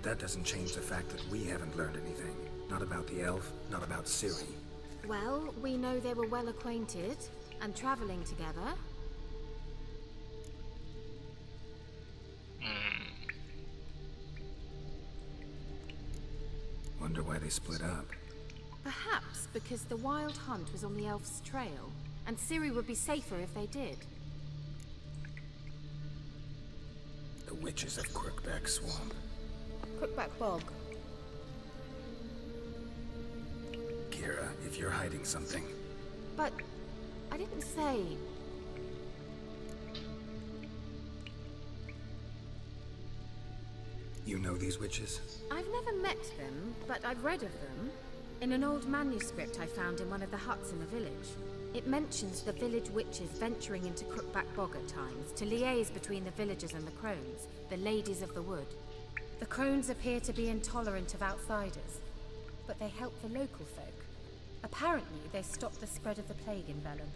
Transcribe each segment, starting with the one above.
that doesn't change the fact that we haven't learned anything. Not about the elf, not about Ciri. Well, we know they were well acquainted and traveling together. Wonder why they split up. Perhaps because the wild hunt was on the elf's trail, and Ciri would be safer if they did. The witches of Crookback Swamp. Crookback Bog. Kira, if you're hiding something. But I didn't say. You know these witches? I've never met them, but I've read of them. In an old manuscript I found in one of the huts in the village. It mentions the village witches venturing into Crookback Bog at times to liaise between the villagers and the crones, the ladies of the wood. The crones appear to be intolerant of outsiders, but they help the local folk. Apparently, they stopped the spread of the plague in Velen.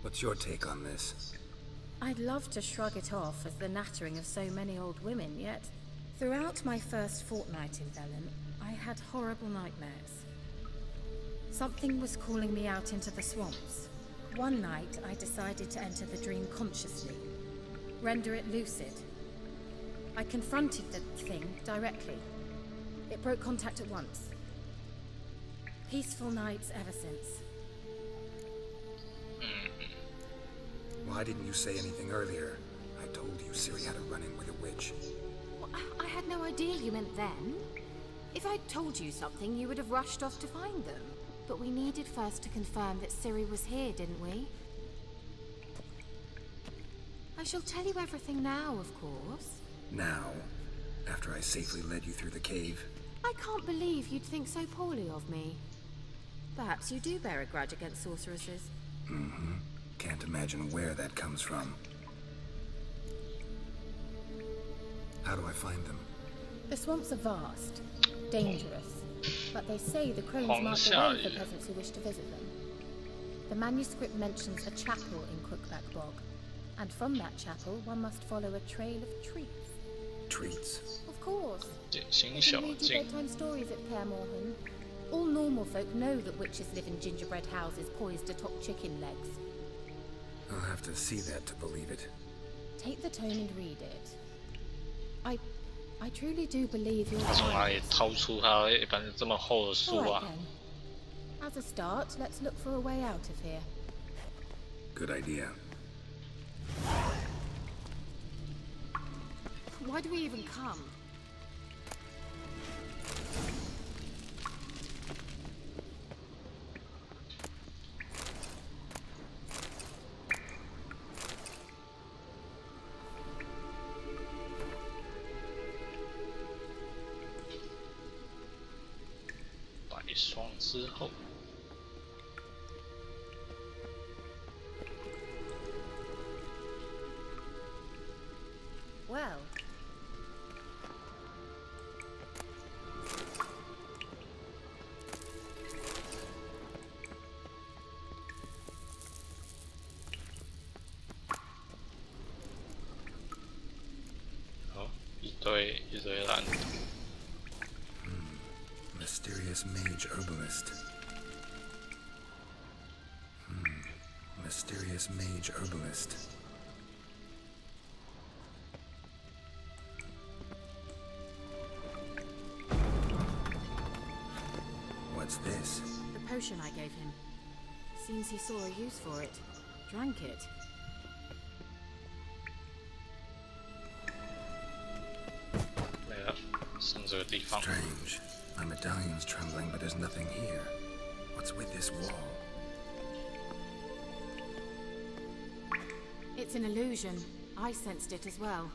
What's your take on this? I'd love to shrug it off as the nattering of so many old women, yet throughout my first fortnight in Velen, I had horrible nightmares. Something was calling me out into the swamps. One night, I decided to enter the dream consciously, render it lucid. I confronted the thing directly. It broke contact at once. Peaceful nights ever since. Why didn't you say anything earlier? I told you Ciri had a run-in with a witch. Well, I had no idea you meant then. If I'd told you something, you would have rushed off to find them. But we needed first to confirm that Ciri was here, didn't we? I shall tell you everything now, of course. Now? After I safely led you through the cave? I can't believe you'd think so poorly of me. Perhaps you do bear a grudge against sorceresses. Mm-hmm. Can't imagine where that comes from. How do I find them? The swamps are vast, dangerous, but they say the crones mark the way for peasants who wish to visit them. The manuscript mentions a chapel in Crookback Bog, and from that chapel one must follow a trail of treats. Treats? Of course. They 典型 can 小 read you 径。 bedtime stories at Kaer Morhen. All normal folk know that witches live in gingerbread houses poised atop chicken legs. I'll have to see that to believe it. Take the tome and read it. I truly do believe you're 他从哪里 right. 掏出他一本这么厚的书 All 啊 right then. As a start, let's look for a way out of here. Good idea. Why do we even come? "白霜之后， Well, 哦，一堆蓝图。 Mysterious mage herbalist. Mysterious mage herbalist. What's this? the potion I gave him. Seems he saw a use for it. Drank it. "没了，剩这个地方。 Strange. My medallion's trembling, but there's nothing here. What's with this wall? It's an illusion. I sensed it as well.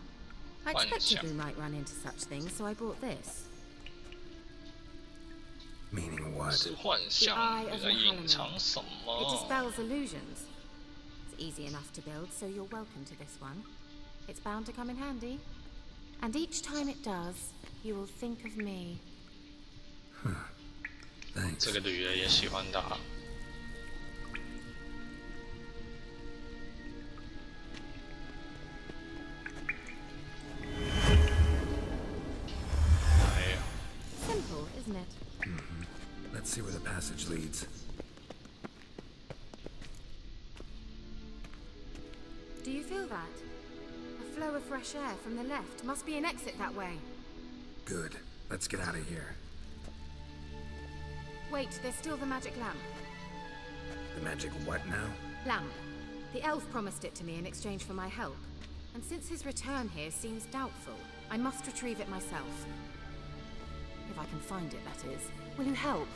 I expected we might run into such things, so I brought this. Meaning what? 是幻象，你在隐藏什 It 么？ dispels illusions. It's easy enough to build, so you're welcome to this one. It's bound to come in handy. And each time it does, you will think of me. Thanks. 这个女的也喜欢他。passage leads. Do you feel that? A flow of fresh air from the left. Must be an exit that way. Good. Let's get out of here. Wait, there's still the magic lamp. The magic what now? Lamp. The elf promised it to me in exchange for my help. And since his return here seems doubtful, I must retrieve it myself. If I can find it, that is. Will you help?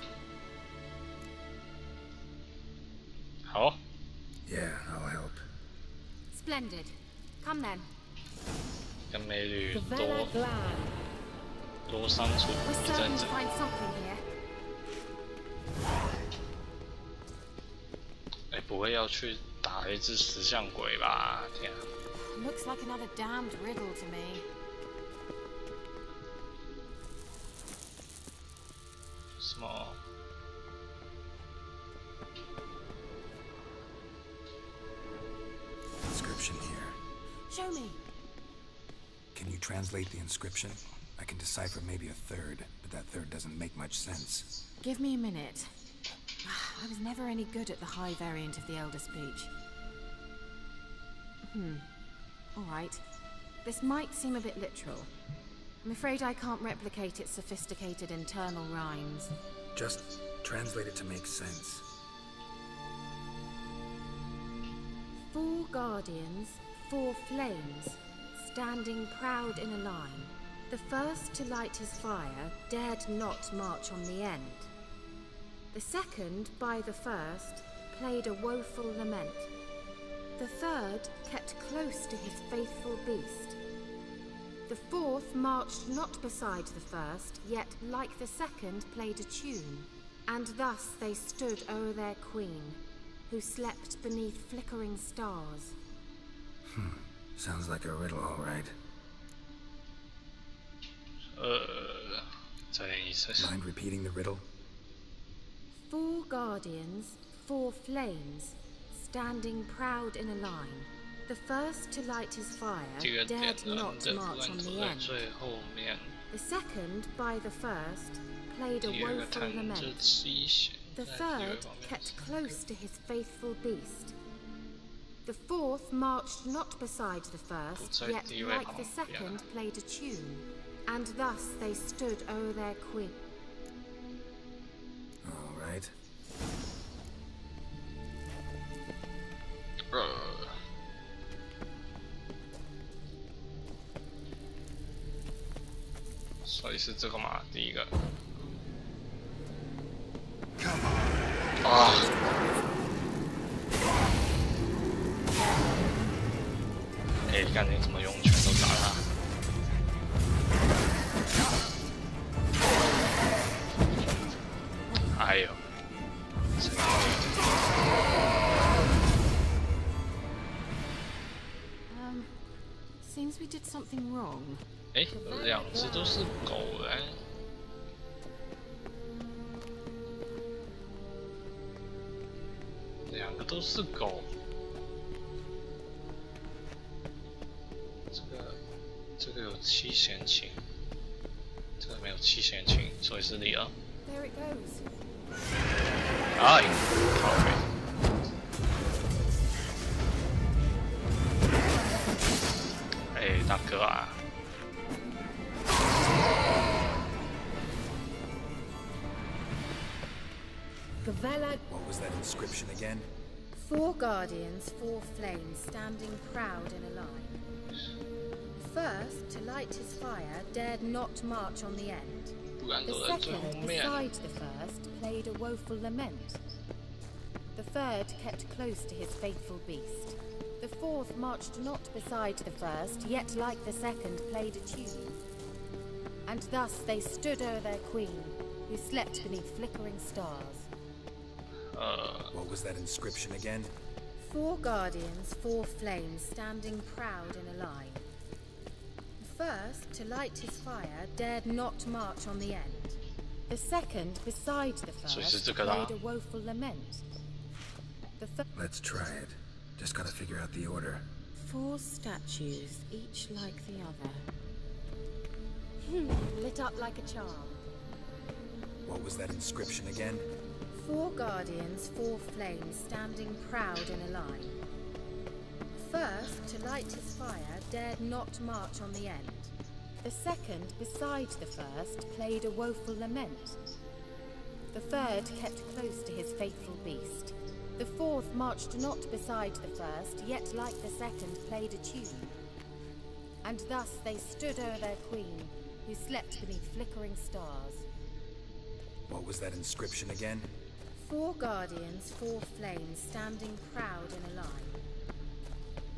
好， Yeah, I'll help. Splendid. Come then. 跟美女 Gavella Glad. 多相处 We're 一 certain 阵 to 子。 find something here. 哎，不会要去打一只石像鬼吧？天啊！ Looks like another damned riddle to me. 什么？ Inscription here. Show me. Can you translate the inscription? I can decipher maybe a third, but that third doesn't make much sense. Give me a minute. I was never any good at the high variant of the Elder Speech. Alright. This might seem a bit literal. I'm afraid I can't replicate its sophisticated internal rhymes. Just translate it to make sense. 4 guardians, 4 flames, standing proud in a line. The first to light his fire dared not march on the end. The second, by the first, played a woeful lament. The third kept close to his faithful beast. The fourth marched not beside the first, yet like the second played a tune. And thus they stood o'er their queen, who slept beneath flickering stars. Sounds like a riddle, all right. 再练一次。 Mind repeating the riddle? 4 guardians, 4 flames, standing proud in a line. The first to light his fire 这个点 dared 呢， not 的 march 烂 on 走 the 在 end. 最后面， The second, by the first, played a 第二个 woeful 弹着 lament. 七弦， The 在第二 third 方面 kept close to his faithful beast. The fourth marched not beside the first, Outside yet the way like the home, second yeah. played a tune. And thus they stood o'er their queen. All right. 所以是这个嘛，第一个。 Come on. 啊！哎，看你怎么用拳头打他。哎呦！ Seems we did something wrong. 哎，有两只都是狗哎。两个都是狗。这个有七弦琴，这个没有七弦琴，所以是你了。 There it goes. 哎，好呗。 哎，大哥啊！ Gavella. What was that inscription again? 4 guardians, 4 flames, standing proud in a line. The first, to light his fire, dared not march on the end. 不然 The 都在最后 second, 面。 beside the first, played a woeful lament. The third kept close to his faithful beast. The fourth marched not beside the first, yet like the second played a tune. And thus they stood o'er their queen, who slept beneath flickering stars. What was that inscription again? 4 guardians, 4 flames, standing proud in a line. The first, to light his fire, dared not march on the end. The second, beside the 所以是 first, 这个啦。 played a woeful lament. The Let's try it. Just gotta figure out the order. 4 statues, each like the other. Lit up like a charm. What was that inscription again? 4 guardians, 4 flames, standing proud in a line. First, to light his fire, dared not march on the end. The second, beside the first, played a woeful lament. The third kept close to his faithful beast. The fourth marched not beside the first, yet like the second played a tune. And thus they stood o'er their queen, who slept beneath flickering stars. What was that inscription again? 4 guardians, 4 flames, standing proud in a line.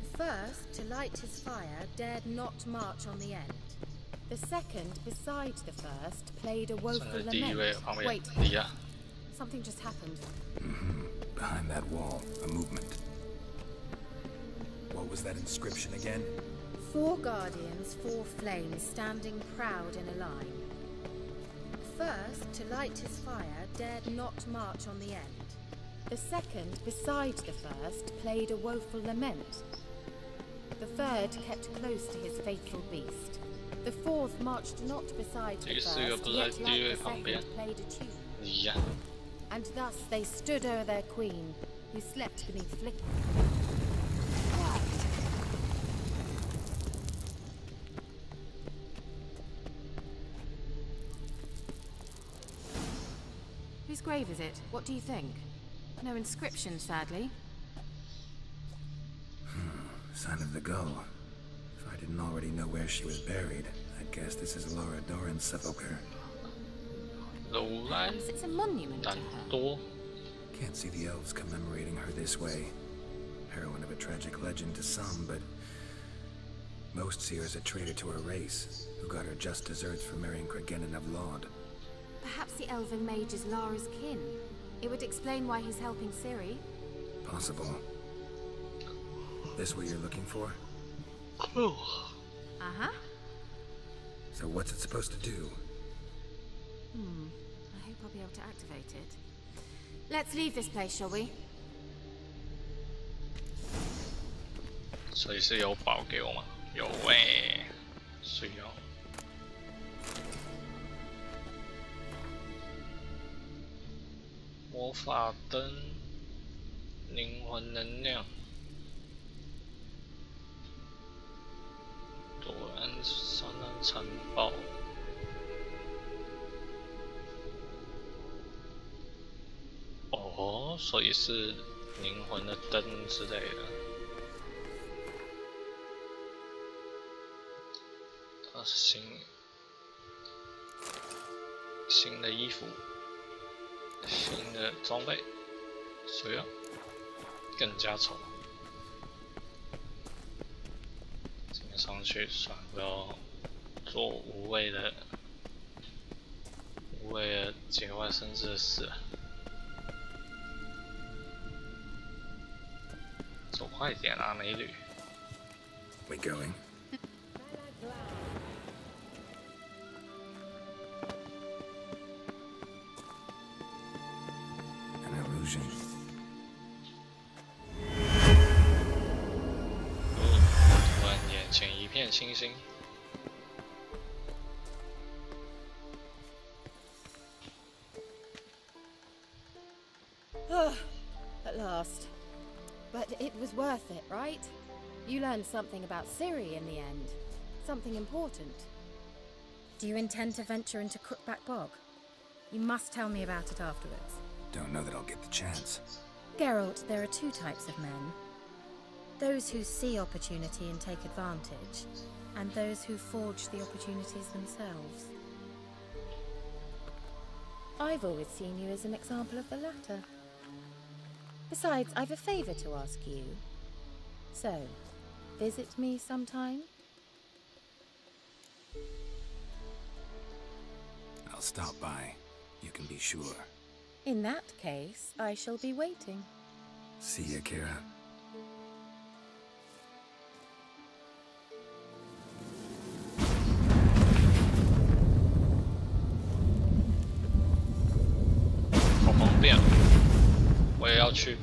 The first, to light his fire, dared not march on the end. The second, beside the first, played a woeful lament. Wait, something just happened. Behind that wall, a movement. What was that inscription again? 4 guardians, 4 flames, standing proud in a line. First, to light his fire, dared not march on the end. The second, beside the first, played a woeful lament. The third kept close to his faithful beast. The fourth marched not beside the first, yet like the second played a tune. And thus they stood o'er their queen, who slept beneath flickering. What? Whose grave is it? What do you think? No inscription, sadly. Sign of the gull. If I didn't already know where she was buried, I'd guess this is Laura Doran's sepulcher. Perhaps it's a monument to her. Can't see the elves commemorating her this way. Heroine of a tragic legend to some, but most see her as a traitor to her race, who got her just deserts for marrying Cregennan of Laud. Perhaps the elven mage is Lara's kin. It would explain why he's helping Ciri. Possible. This what you're looking for? Uh-huh. So what's it supposed to do? I hope I'll be able to activate it. Let's leave this place, shall we? 所以是有宝给我吗？有欸，是有。魔法灯，灵魂能量，多安山南城堡。哦，所以是灵魂的灯之类的。它是新的衣服。 新的装备，所以更加丑。今天上去算不要做无谓的节外生枝的事。走快一点啊，美女。We going? Illusion. 突然眼前一片清新。At last. But it was worth it, right? You learned something about Ciri in the end. Something important. Do you intend to venture into Crookback Bog? You must tell me about it afterwards. Don't know that I'll get the chance. Geralt, there are 2 types of men. Those who see opportunity and take advantage, and those who forge the opportunities themselves. I've always seen you as an example of the latter. Besides, I've a favor to ask you. So, visit me sometime? I'll stop by. You can be sure. In that case, I shall be waiting. See ya, Kira. Hào phóng biển. 我也要去。